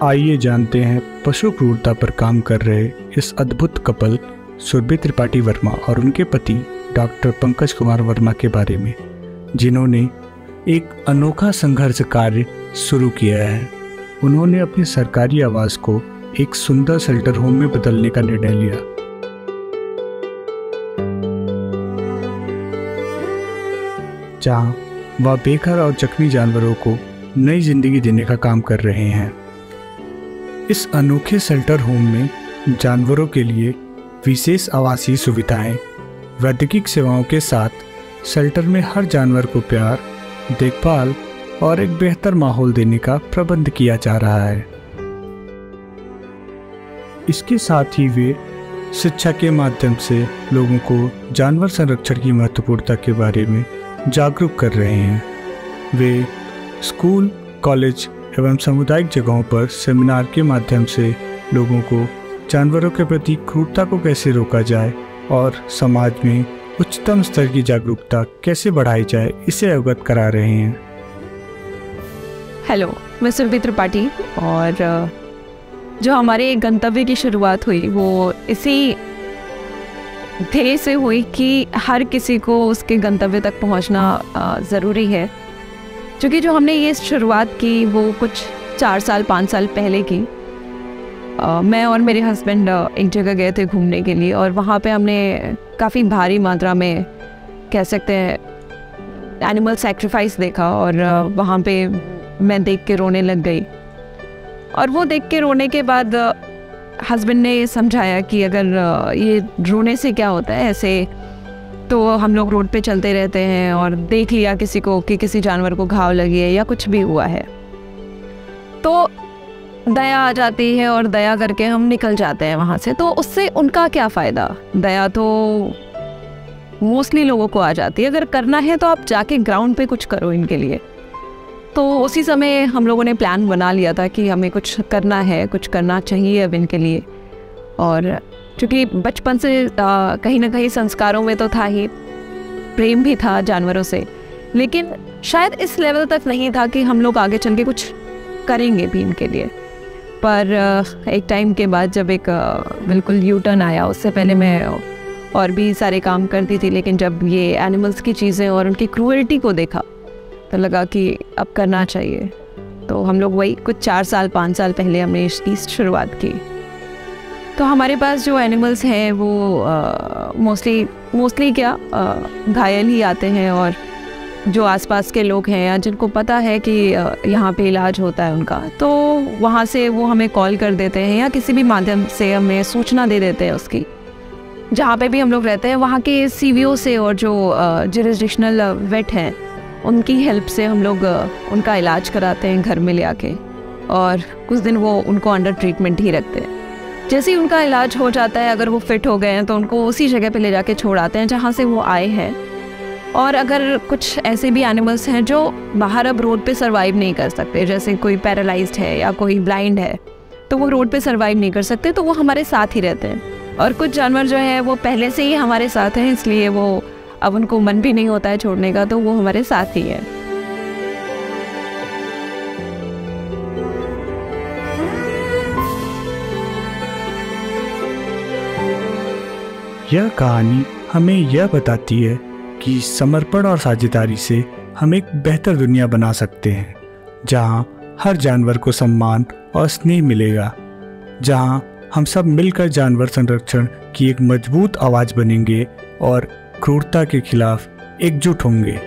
आइए जानते हैं पशु क्रूरता पर काम कर रहे इस अद्भुत कपल सुरभि त्रिपाठी वर्मा और उनके पति डॉक्टर पंकज कुमार वर्मा के बारे में, जिन्होंने एक अनोखा संघर्ष कार्य शुरू किया है। उन्होंने अपने सरकारी आवास को एक सुंदर शेल्टर होम में बदलने का निर्णय लिया, जहां वह बेघर और जख्मी जानवरों को नई जिंदगी देने का काम कर रहे हैं। इस अनोखे शेल्टर होम में जानवरों के लिए विशेष आवासीय सुविधाएं, वैद्यकीय सेवाओं के साथ शेल्टर में हर जानवर को प्यार, देखभाल और एक बेहतर माहौल देने का प्रबंध किया जा रहा है। इसके साथ ही वे शिक्षा के माध्यम से लोगों को जानवर संरक्षण की महत्वपूर्णता के बारे में जागरूक कर रहे हैं। वे स्कूल, कॉलेज एवं सामुदायिक जगहों पर सेमिनार के माध्यम से लोगों को जानवरों के प्रति क्रूरता को कैसे रोका जाए और समाज में उच्चतम स्तर की जागरूकता कैसे बढ़ाई जाए, इसे अवगत करा रहे हैं। हेलो, मैं सुरभि त्रिपाठी और जो हमारे गंतव्य की शुरुआत हुई वो इसी ध्येय से हुई कि हर किसी को उसके गंतव्य तक पहुंचना ज़रूरी है। क्योंकि जो हमने ये शुरुआत की वो कुछ 4 साल 5 साल पहले की। मैं और मेरे हस्बैंड एक जगह गए थे घूमने के लिए और वहाँ पे हमने काफ़ी भारी मात्रा में, कह सकते हैं, एनिमल सेक्रीफाइस देखा और वहाँ पे मैं देख के रोने लग गई। और वो देख के रोने के बाद हस्बैंड ने ये समझाया कि अगर ये रोने से क्या होता है, ऐसे तो हम लोग रोड पे चलते रहते हैं और देख लिया किसी को कि किसी जानवर को घाव लगी है या कुछ भी हुआ है तो दया आ जाती है और दया करके हम निकल जाते हैं वहाँ से। तो उससे उनका क्या फ़ायदा? दया तो मोस्टली लोगों को आ जाती है। अगर करना है तो आप जाके ग्राउंड पे कुछ करो इनके लिए। तो उसी समय हम लोगों ने प्लान बना लिया था कि हमें कुछ करना है, कुछ करना चाहिए अब इनके लिए। और क्योंकि बचपन से कहीं ना कहीं संस्कारों में तो था ही, प्रेम भी था जानवरों से, लेकिन शायद इस लेवल तक नहीं था कि हम लोग आगे चल के कुछ करेंगे भी इनके लिए। पर एक टाइम के बाद जब एक बिल्कुल यू टर्न आया, उससे पहले मैं और भी सारे काम करती थी, लेकिन जब ये एनिमल्स की चीज़ें और उनकी क्रूएल्टी को देखा तो लगा कि अब करना चाहिए। तो हम लोग वही कुछ 4 साल 5 साल पहले हमने इसकी शुरुआत की। तो हमारे पास जो एनिमल्स हैं वो मोस्टली क्या घायल ही आते हैं, और जो आसपास के लोग हैं या जिनको पता है कि यहाँ पे इलाज होता है उनका, तो वहाँ से वो हमें कॉल कर देते हैं या किसी भी माध्यम से हमें सूचना दे देते हैं उसकी। जहाँ पे भी हम लोग रहते हैं वहाँ के सीवीओ से और जो जुरिसडिक्शनल वेट हैं उनकी हेल्प से हम लोग उनका इलाज कराते हैं घर में ले आके, और कुछ दिन वो उनको अंडर ट्रीटमेंट ही रखते हैं। जैसे ही उनका इलाज हो जाता है, अगर वो फिट हो गए हैं तो उनको उसी जगह पे ले जाके छोड़ आते हैं जहाँ से वो आए हैं। और अगर कुछ ऐसे भी एनिमल्स हैं जो बाहर अब रोड पे सरवाइव नहीं कर सकते, जैसे कोई पैरालाइज्ड है या कोई ब्लाइंड है, तो वो रोड पे सरवाइव नहीं कर सकते, तो वो हमारे साथ ही रहते हैं। और कुछ जानवर जो है वो पहले से ही हमारे साथ हैं, इसलिए वो अब उनको मन भी नहीं होता है छोड़ने का, तो वो हमारे साथ ही है। यह कहानी हमें यह बताती है कि समर्पण और साझेदारी से हम एक बेहतर दुनिया बना सकते हैं, जहां हर जानवर को सम्मान और स्नेह मिलेगा, जहां हम सब मिलकर जानवर संरक्षण की एक मजबूत आवाज़ बनेंगे और क्रूरता के खिलाफ एकजुट होंगे।